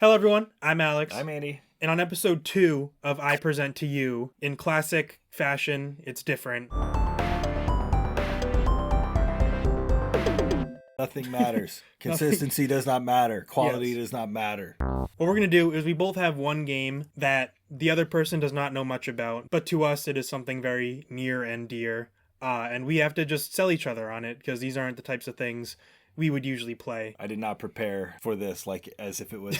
Hello, everyone. I'm Alex. I'm Andy. And on episode 2 of I Present to You, in classic fashion, it's different. Nothing matters. Consistency does not matter. Quality does not matter. What we're going to do is we both have one game that the other person does not know much about, but to us it is something very near and dear. And we have to just sell each other on it because these aren't the types of things we would usually play. I did not prepare for this like as if it was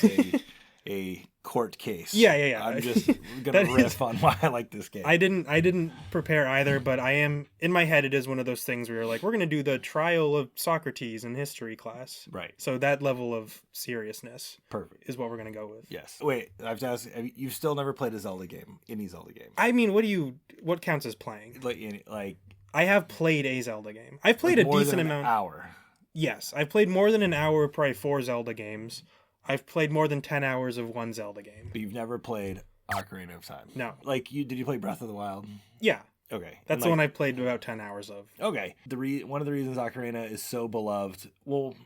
a court case. Yeah. I'm just going to riff on why I like this game. I didn't prepare either, but I am, in my head, it is one of those things where you're like, we're going to do the trial of Socrates in history class. Right. So that level of seriousness Perfect is what we're going to go with. Yes. Wait, I have to ask, you've still never played a Zelda game, any Zelda game? I mean, what counts as playing? Like I have played a Zelda game. I've played a decent amount. An hour. Yes, I've played more than an hour, probably 4 Zelda games. I've played more than 10 hours of one Zelda game. But you've never played Ocarina of Time? No. Did you play Breath of the Wild? Yeah. Okay. That's the one I played about 10 hours of. Okay. One of the reasons Ocarina is so beloved, well,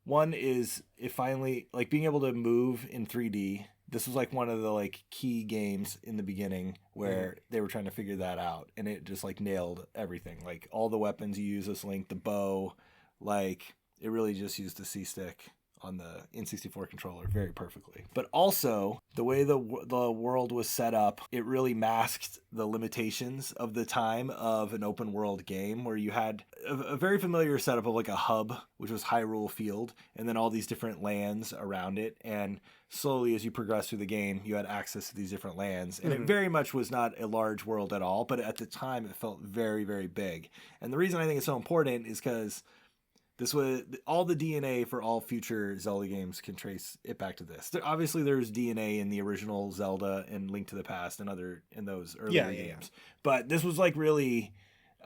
one is it finally, being able to move in 3D. This was one of the key games in the beginning where they were trying to figure that out, and it just nailed everything. All the weapons you use as Link, the bow, it really just used the C-stick on the N64 controller very perfectly. But also, the way the world was set up, it really masked the limitations of the time of an open world game where you had a very familiar setup of a hub, which was Hyrule Field, and then all these different lands around it. And slowly, as you progress through the game, you had access to these different lands. And it very much was not a large world at all, but at the time, it felt very, very big. And the reason I think it's so important is because this was all the DNA for all future Zelda games can trace it back to this. Obviously, there's DNA in the original Zelda and Link to the Past and in those earlier games. But this was really,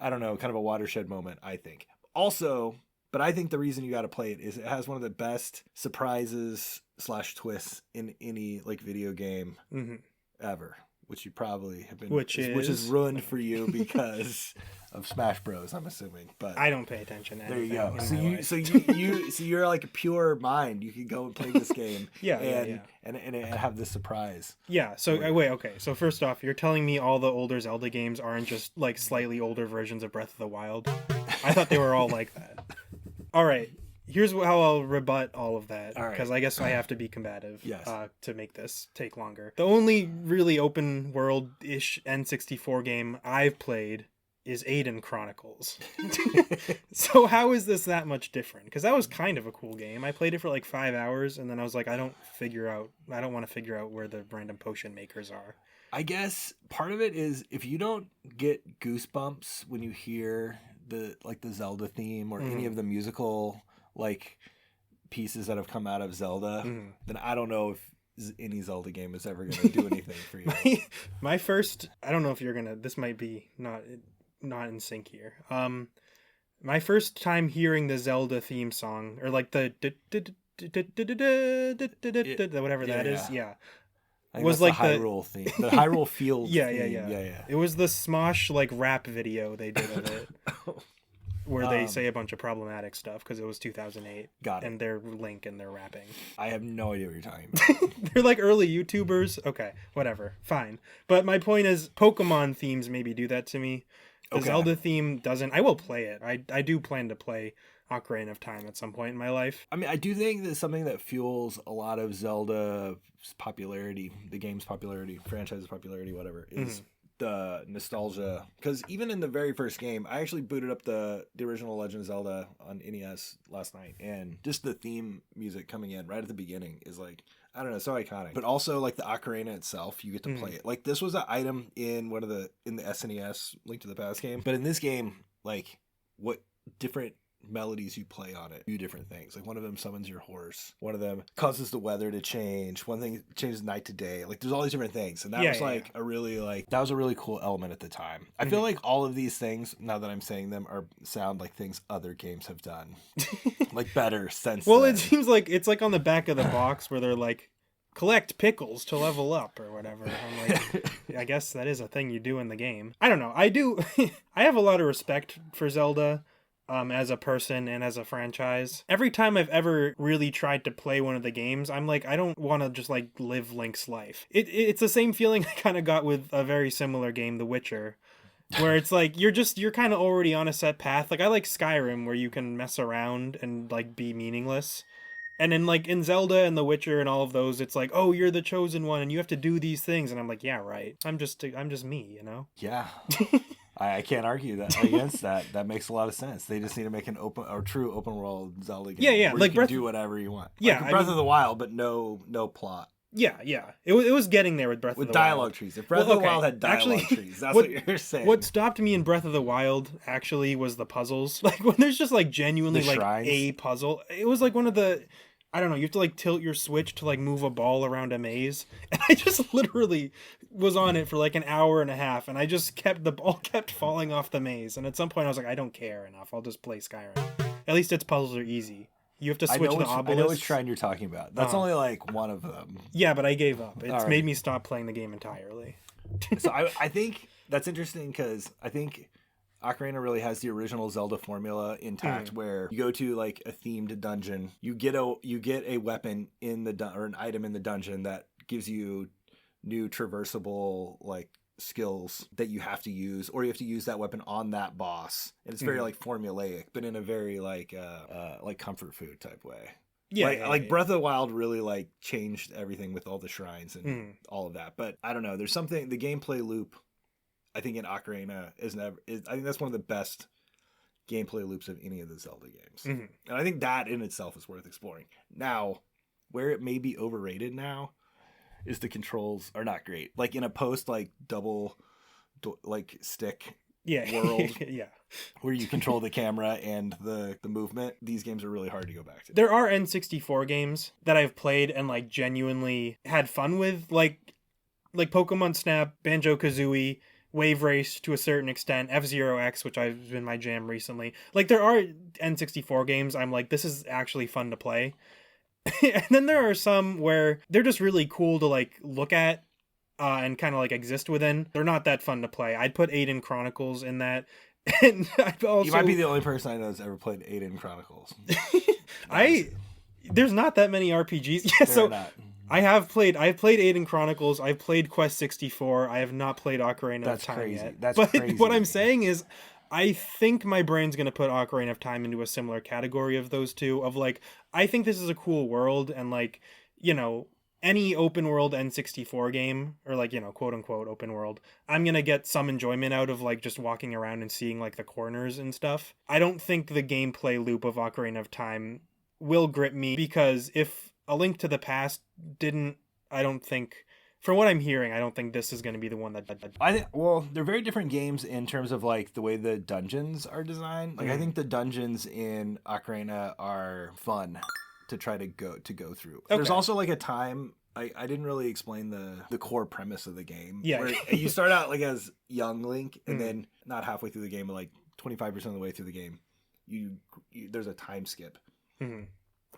I don't know, kind of a watershed moment, I think. Also, but I think the reason you got to play it is it has one of the best surprises / twists in any video game ever. Which you probably have been, which is ruined for you because of Smash Bros. I'm assuming, but I don't pay attention to anything. There you go. So you're a pure mind. You can go and play this game, and have this surprise. Yeah. So wait, okay. So first off, you're telling me all the older Zelda games aren't just slightly older versions of Breath of the Wild? I thought they were all like that. All right. Here's how I'll rebut all of that, because I guess I have to be combative to make this take longer. The only really open world-ish N64 game I've played is Aiden Chronicles. So how is this that much different? Because that was kind of a cool game. I played it for 5 hours, and then I was like, I don't want to figure out where the random potion makers are. I guess part of it is if you don't get goosebumps when you hear the Zelda theme or any of the musical pieces that have come out of Zelda, then I don't know if any Zelda game is ever going to do anything for you. My first, I don't know if you're going to, this might be not in sync here. My first time hearing the Zelda theme song, or the whatever that is, was the Hyrule theme, the Hyrule Field theme. Yeah. It was the Smosh rap video they did of it. Where they say a bunch of problematic stuff because it was 2008. Got it. And they're Link and they're rapping. I have no idea what you're talking about. They're early YouTubers. Okay, whatever. Fine. But my point is, Pokemon themes maybe do that to me. The Zelda theme doesn't. I will play it. I do plan to play Ocarina of Time at some point in my life. I mean, I do think that something that fuels a lot of Zelda's popularity, the game's popularity, franchise's popularity, whatever, is the nostalgia. Because even in the very first game, I actually booted up the original Legend of Zelda on NES last night, and just the theme music coming in right at the beginning is I don't know, so iconic. But also the ocarina itself, you get to play it. This was an item in the SNES Link to the Past game, but in this game, what different melodies you play on it do different things. One of them summons your horse, one of them causes the weather to change, one thing changes night to day. There's all these different things, and that was a really that was a really cool element at the time. I feel all of these things, now that I'm saying them, sound like things other games have done better since well then. It seems it's on the back of the box where they're collect pickles to level up or whatever. I'm I guess that is a thing you do in the game. I don't know. I have a lot of respect for Zelda. as a person and as a franchise. Every time I've ever really tried to play one of the games, I'm like, I don't want to just like live Link's life. It's the same feeling I kind of got with a very similar game, The Witcher, where it's like you're kind of already on a set path. Like I like Skyrim, where you can mess around and like be meaningless. And then like in Zelda and The Witcher and all of those, it's like, oh, you're the chosen one and you have to do these things. And I'm like, yeah, right. I'm just me, you know? Yeah. I can't argue that against that. That makes a lot of sense. They just need to make an open or true open world Zelda game. Yeah, where like you can do whatever you want. Yeah, like Breath of the Wild, but no plot. Yeah. It was getting there with Breath of the Wild. With dialogue trees. If Breath of the Wild had dialogue trees, that's what you're saying. What stopped me in Breath of the Wild actually was the puzzles. Like when there's just like genuinely like shrines. a puzzle. It was like one of the, I don't know, you have to like tilt your Switch to like move a ball around a maze. And I just literally was on it for like an hour and a half and the ball kept falling off the maze. And at some point I was like, I don't care enough. I'll just play Skyrim. At least its puzzles are easy. You have to switch the obelisks. I know which shrine you're talking about. That's only like one of them. Yeah, but I gave up. It's made me stop playing the game entirely. So I think that's interesting because I think Ocarina really has the original Zelda formula intact, where you go to like a themed dungeon, you get a weapon in the or an item in the dungeon that gives you new traversable like skills that you have to use, or you have to use that weapon on that boss, and it's very like formulaic, but in a very like comfort food type way. Yeah, like Breath of the Wild really like changed everything with all the shrines and all of that. But I don't know, there's something, the gameplay loop I think in Ocarina I think that's one of the best gameplay loops of any of the Zelda games. And I think that in itself is worth exploring. Now, where it may be overrated now is the controls are not great. Like in a post like double like stick world where you control the camera and the movement, these games are really hard to go back to. There are N64 games that I've played and like genuinely had fun with, like Pokemon Snap, Banjo-Kazooie, Wave Race to a certain extent, F-Zero X, which I've been my jam recently. Like there are N64 games I'm like, this is actually fun to play. And then there are some where they're just really cool to like look at and kind of like exist within. They're not that fun to play. I'd put Aiden Chronicles in that. And I'd also... You might be the only person I know that's ever played Aiden Chronicles. There's not that many RPGs. Yeah, so not. I've played Aiden Chronicles, I've played Quest 64, I have not played Ocarina of Time yet. That's but crazy. What I'm saying is, I think my brain's going to put Ocarina of Time into a similar category of those two, of like, I think this is a cool world, and like, you know, any open world N64 game, or like, you know, quote unquote open world, I'm going to get some enjoyment out of like just walking around and seeing like the corners and stuff. I don't think the gameplay loop of Ocarina of Time will grip me, because if A Link to the Past didn't, I don't think, from what I'm hearing, I don't think this is going to be the one that... Well, they're very different games in terms of like the way the dungeons are designed. Like I think the dungeons in Ocarina are fun to try to go through. Okay. There's also like a time, I didn't really explain the core premise of the game. Yeah. Where you start out like as young Link, and then not halfway through the game, but like 25% of the way through the game, you there's a time skip.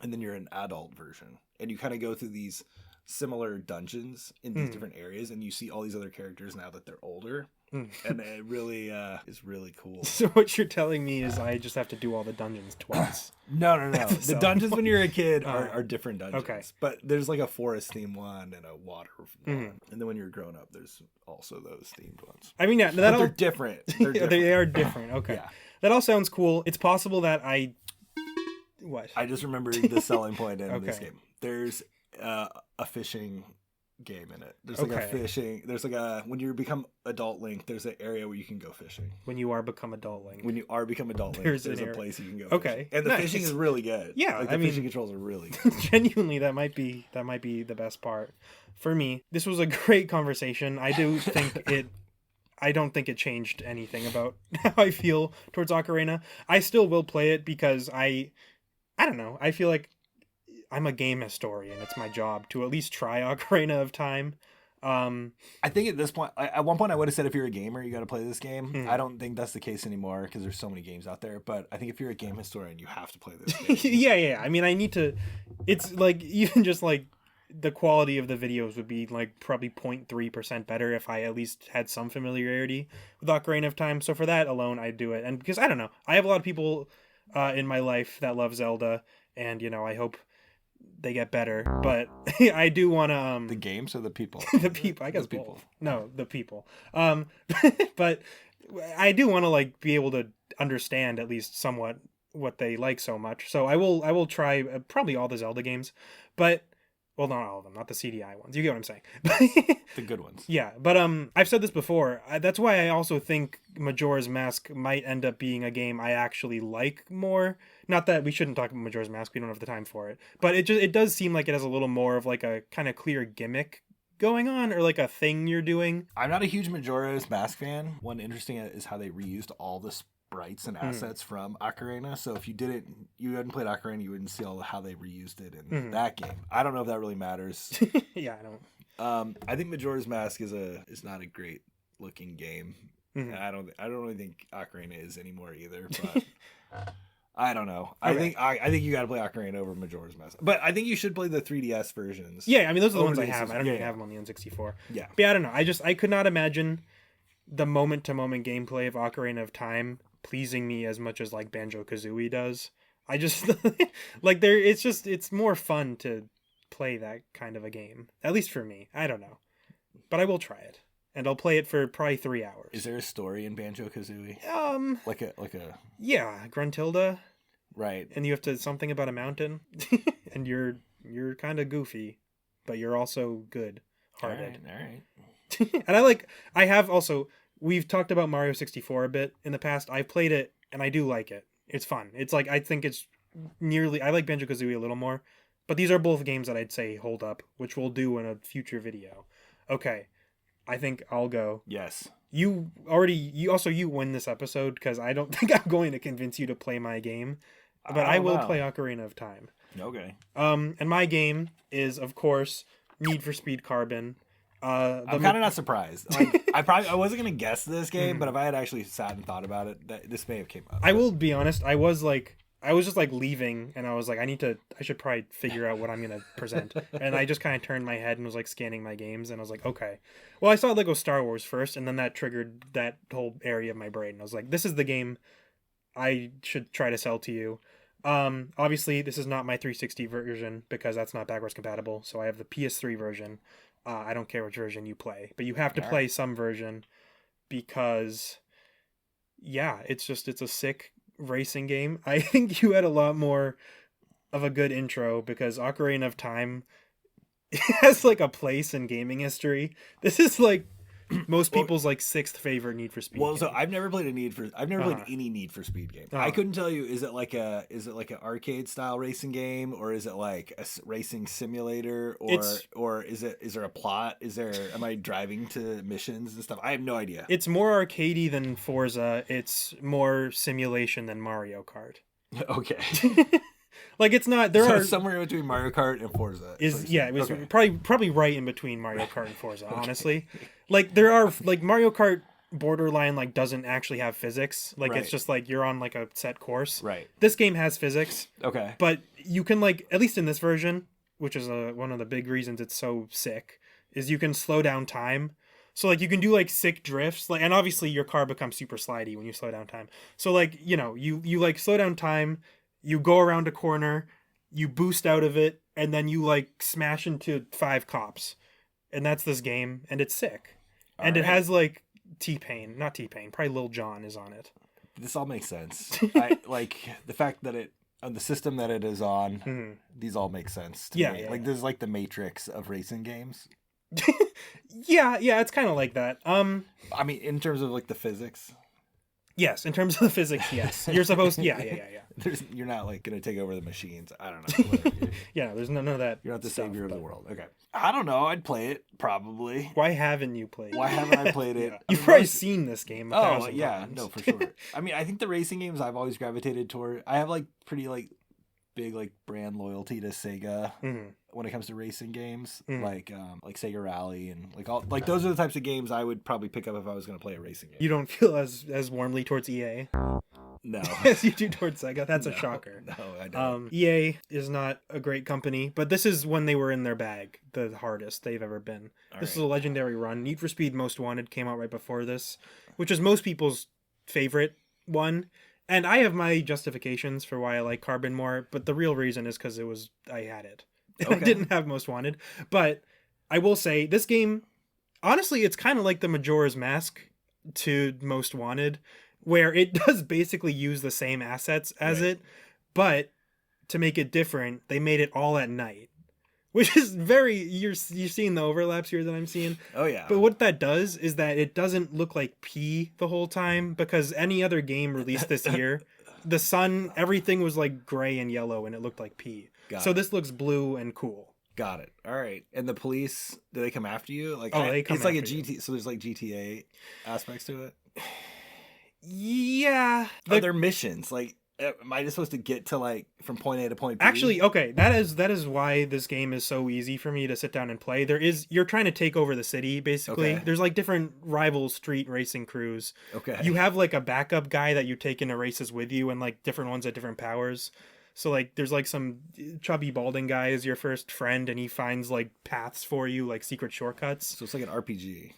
And then you're an adult version, and you kind of go through these similar dungeons in these different areas, and you see all these other characters now that they're older, and it really is really cool. So what you're telling me is I just have to do all the dungeons twice? No. The dungeons when you're a kid are different dungeons. Okay. But there's like a forest themed one and a water one, and then when you're grown up, there's also those themed ones. I mean, yeah, they're different. They are different. Okay. Yeah. That all sounds cool. It's possible that What? I just remembered the selling point in this game. There's a fishing game in it. There's like a fishing. There's like a, when you become adult Link, there's an area where you can go fishing. When you are become adult Link. When you are become adult Link, there's a place you can go. Okay. Fishing. And the fishing is really good. Yeah, like the fishing controls are really good. Genuinely, that might be the best part for me. This was a great conversation. I do think it. I don't think it changed anything about how I feel towards Ocarina. I still will play it because I don't know. I feel like I'm a game historian. It's my job to at least try Ocarina of Time. I think at this point, at one point I would have said if you're a gamer, you got to play this game. I don't think that's the case anymore because there's so many games out there. But I think if you're a game historian, you have to play this game. Yeah. I mean, I need to. It's like even just like the quality of the videos would be like probably 0.3% better if I at least had some familiarity with Ocarina of Time. So for that alone, I'd do it. And because I don't know, I have a lot of people in my life that love Zelda, and I hope they get better. But I do want to The games or the people? the people, I guess The people. both. No, the people. But I do want to like be able to understand at least somewhat what they like so much. So I will try probably all the Zelda games, but well, not all of them, not the CDI ones. You get what I'm saying? The good ones. Yeah, but I've said this before. That's why I also think Majora's Mask might end up being a game I actually like more. Not that we shouldn't talk about Majora's Mask. We don't have the time for it, but it does seem like it has a little more of like a kind of clear gimmick going on, or like a thing you're doing. I'm not a huge Majora's Mask fan. One interesting is how they reused all the sprites and assets from Ocarina. So if you hadn't played Ocarina, you wouldn't see how they reused it in that game. I don't know if that really matters. Yeah, I don't. I think Majora's Mask is not a great looking game. And I don't really think Ocarina is anymore either. But I don't know. Okay. I think you got to play Ocarina over Majora's Mask. But I think you should play the 3DS versions. Yeah, I mean those are the ones I the have. I don't yeah, even yeah. have them on the N64. Yeah. But yeah, I don't know. I could not imagine the moment-to-moment gameplay of Ocarina of Time pleasing me as much as like Banjo-Kazooie does. I just like it's more fun to play that kind of a game. At least for me. I don't know. But I will try it. And I'll play it for probably 3 hours. Is there a story in Banjo-Kazooie? Like a Yeah, Gruntilda. Right. And you have to something about a mountain. And you're kind of goofy, but you're also good hearted. All right. And I have also, we've talked about Mario 64 a bit in the past. I've played it and I do like it. It's fun. It's like, I think it's I like Banjo-Kazooie a little more, but these are both games that I'd say hold up, which we'll do in a future video. Okay. I think I'll go. Yes. You win this episode because I don't think I'm going to convince you to play my game, but I will play Ocarina of Time. Okay. And my game is, of course, Need for Speed Carbon. I'm kind of not surprised. Like, I wasn't gonna guess this game, but if I had actually sat and thought about it, this may have came up. I will be honest. I was just like leaving, and I was like, I should probably figure out what I'm gonna present. And I just kind of turned my head and was like scanning my games, and I was like, okay. Well, I saw Lego Star Wars first, and then that triggered that whole area of my brain. I was like, this is the game I should try to sell to you. Obviously, this is not my 360 version because that's not backwards compatible. So I have the PS3 version. I don't care which version you play, but you have to play some version because, yeah, it's a sick racing game. I think you had a lot more of a good intro because Ocarina of Time has like a place in gaming history. This is like most people's like sixth favorite Need for Speed game. So I've never played any Need for Speed game. I couldn't tell you, is it like an arcade style racing game, or is it like a racing simulator, or is there a plot? Am I driving to missions and stuff? I have no idea. It's more arcadey than Forza. It's more simulation than Mario Kart. Okay. Like it's not. It's somewhere between Mario Kart and Forza. It was probably right in between Mario Kart and Forza. Honestly, like there are like Mario Kart borderline like doesn't actually have physics. Like it's just like you're on like a set course. Right. This game has physics. Okay. But you can like at least in this version, which is one of the big reasons it's so sick, is you can slow down time. So like you can do like sick drifts, like, and obviously your car becomes super slidey when you slow down time. So like you like slow down time. You go around a corner, you boost out of it, and then you like smash into 5 cops. And that's this game, and it's sick. And it has like not T-Pain, probably Lil Jon is on it. This all makes sense. I like the fact that on the system that it is on, these all make sense to me. Like this is like the Matrix of racing games. yeah, it's kind of like that. I mean, in terms of like the physics. Yes, in terms of the physics, yes. You're supposed yeah. You're not like gonna take over the machines. I don't know. Yeah, there's none of that. You're not the savior of the world. Okay. I don't know. I'd play it probably. Why haven't you played it? Why haven't I played it? You've probably seen this game. Oh yeah, times. No, for sure. I mean, I think the racing games I've always gravitated toward. I have like pretty like big like brand loyalty to Sega when it comes to racing games, like Sega Rally and like those are the types of games I would probably pick up if I was going to play a racing game. You don't feel as warmly towards EA? No. as you do towards Sega. That's a No, shocker. No, I don't. EA is not a great company, but this is when they were in their bag, the hardest they've ever been. This is a legendary run. Need for Speed Most Wanted came out right before this, which is most people's favorite one. And I have my justifications for why I like Carbon more, but the real reason is because I had it. I didn't have Most Wanted. But I will say, this game, honestly, it's kind of like the Majora's Mask to Most Wanted, where it does basically use the same assets as it, but to make it different, they made it all at night, which is you're seeing the overlaps here that I'm seeing. Oh yeah. But what that does is that it doesn't look like pee the whole time, because any other game released this year, the sun, everything was like gray and yellow and it looked like pee. This looks blue and cool. Got it. All right. And the police, do they come after you? Like, they come it's like a after you. GT, so there's like GTA aspects to it. Yeah. Are there missions? Like, am I just supposed to get to like from point A to point B? Actually, okay, that is why this game is so easy for me to sit down and play. You're trying to take over the city, basically. Okay. There's like different rival street racing crews. Okay. You have like a backup guy that you take into races with you, and like different ones at different powers. So like there's like some chubby balding guy is your first friend, and he finds like paths for you, like secret shortcuts. So it's like an RPG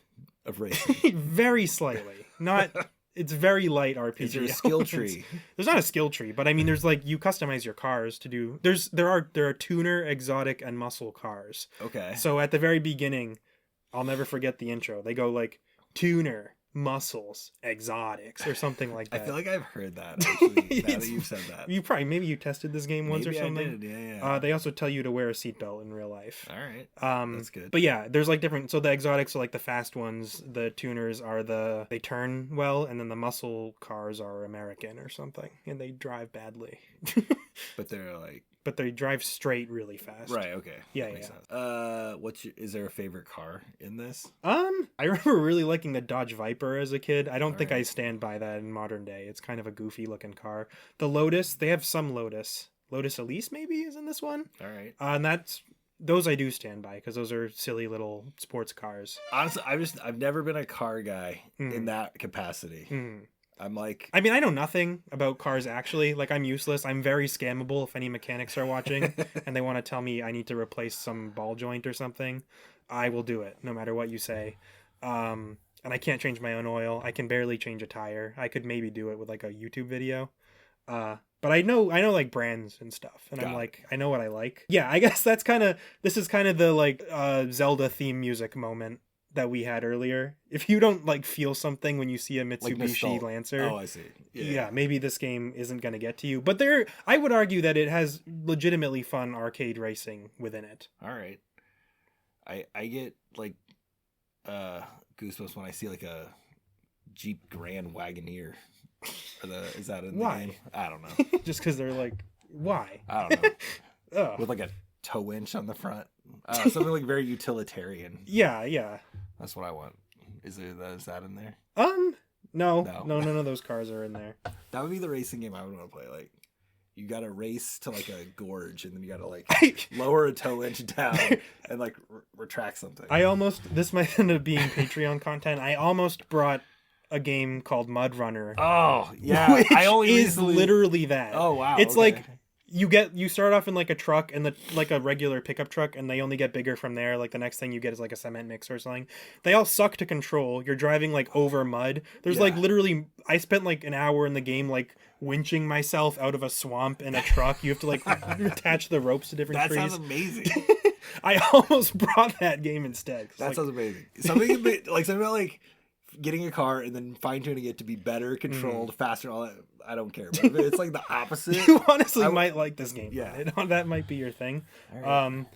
of racing. Very slightly. Not it's very light RPG. Is there a skill tree? There's not a skill tree, but I mean there's like you customize your cars to do there are tuner, exotic, and muscle cars. Okay. So at the very beginning, I'll never forget the intro. They go like tuner, muscles, exotics, or something like that. I feel like I've heard that actually, now that you've said that. Maybe you tested this game once or something. Maybe I did, yeah. They also tell you to wear a seatbelt in real life. All right. That's good. But yeah, there's like different. So the exotics are like the fast ones. The tuners are they turn well, and then the muscle cars are American or something, and they drive badly. But they're like. But they drive straight really fast. Right. Okay. Yeah. Makes yeah. sense. Is there a favorite car in this? I remember really liking the Dodge Viper as a kid. I don't think I stand by that in modern day. It's kind of a goofy looking car. The Lotus, they have some Lotus. Lotus Elise maybe is in this one. All right. And those I do stand by because those are silly little sports cars. Honestly, I've never been a car guy in that capacity. I'm like, I mean, I know nothing about cars actually. Like, I'm useless. I'm very scammable if any mechanics are watching and they want to tell me I need to replace some ball joint or something. I will do it no matter what you say. And I can't change my own oil. I can barely change a tire. I could maybe do it with like a YouTube video. But I know like brands and stuff, and I'm like, I know what I like. Yeah, I guess this is kind of the like Zelda theme music moment that we had earlier. If you don't like feel something when you see a Mitsubishi Lancer, oh, I see. Yeah, maybe this game isn't going to get to you. But I would argue that it has legitimately fun arcade racing within it. All right. I get like goosebumps when I see like a Jeep Grand Wagoneer. Is that in the game? I don't know. Just because they're like, why? I don't know. With like a tow winch on the front. Something like very utilitarian. Yeah. That's what I want. Is that in there? No, none of those cars are in there. That would be the racing game I would want to play. Like, you got to race to like a gorge, and then you got to like lower a tow winch down and like retract something. This might end up being Patreon content. I almost brought a game called Mud Runner. Oh yeah, which is literally that. Oh wow, it's like. You start off in like a truck and like a regular pickup truck, and they only get bigger from there. Like the next thing you get is like a cement mixer or something. They all suck to control. You're driving like over mud. There's like literally, I spent like an hour in the game like winching myself out of a swamp in a truck. You have to like attach the ropes to different trees. That sounds amazing. I almost brought that game instead. That sounds amazing. Something about like getting a car and then fine tuning it to be better controlled, faster, all that. I don't care. But if it's like the opposite. You honestly might like this game. Yeah. That might be your thing. Right.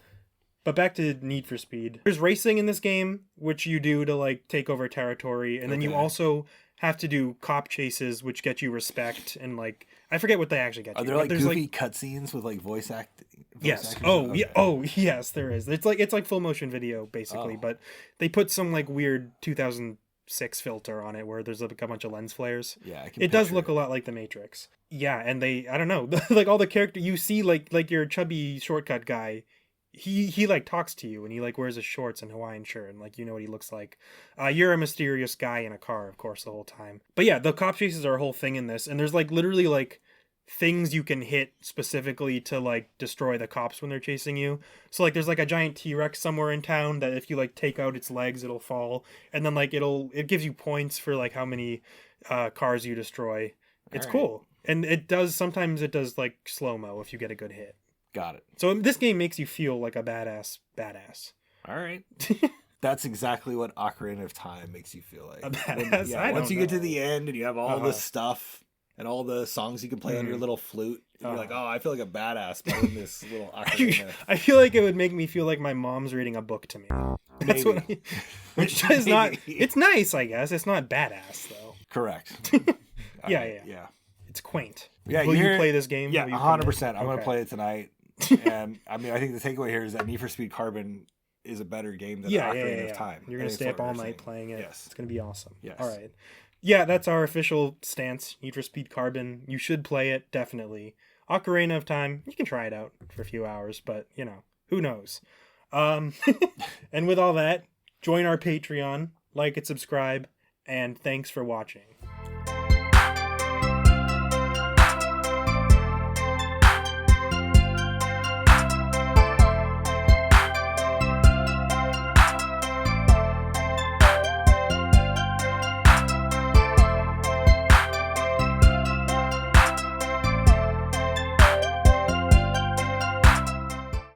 But back to Need for Speed. There's racing in this game, which you do to like take over territory, and then you also have to do cop chases, which get you respect, and like I forget what they actually get. Are there like goofy cutscenes with like voice acting? Yes. Oh yeah. Oh yes, there is. It's like full motion video basically, but they put some like weird 2006 filter on it where there's like a bunch of lens flares. Yeah, it does look a lot like the Matrix. Yeah, and I don't know, like all the character you see, like your chubby shortcut guy, he like talks to you, and he like wears his shorts and Hawaiian shirt, and like you know what he looks like. You're a mysterious guy in a car, of course, the whole time. But yeah, the cop chases are a whole thing in this, and there's like literally like things you can hit specifically to like destroy the cops when they're chasing you. So like there's like a giant T-Rex somewhere in town that if you like take out its legs, it'll fall, and then like it gives you points for like how many cars you destroy. It's cool. And sometimes it does like slow-mo if you get a good hit. Got it. So this game makes you feel like a badass. All right. That's exactly what Ocarina of Time makes you feel like. A badass? Once you get to the end and you have all the stuff and all the songs you can play on your little flute, and you're like, oh, I feel like a badass playing this little Ocarina. I feel like it would make me feel like my mom's reading a book to me. That's Maybe. Which is not... It's nice, I guess. It's not badass, though. Correct. Yeah. It's quaint. Yeah, Will you play this game? Yeah, 100%. I'm going to play it tonight. And I mean, I think the takeaway here is that Need for Speed Carbon is a better game than Ocarina of Time. You're going to stay up all night playing it. Yes. It's going to be awesome. Yes. All right. Yeah, that's our official stance. Need for Speed Carbon. You should play it, definitely. Ocarina of Time, you can try it out for a few hours, but, you know, who knows? And with all that, join our Patreon, like and subscribe, and thanks for watching.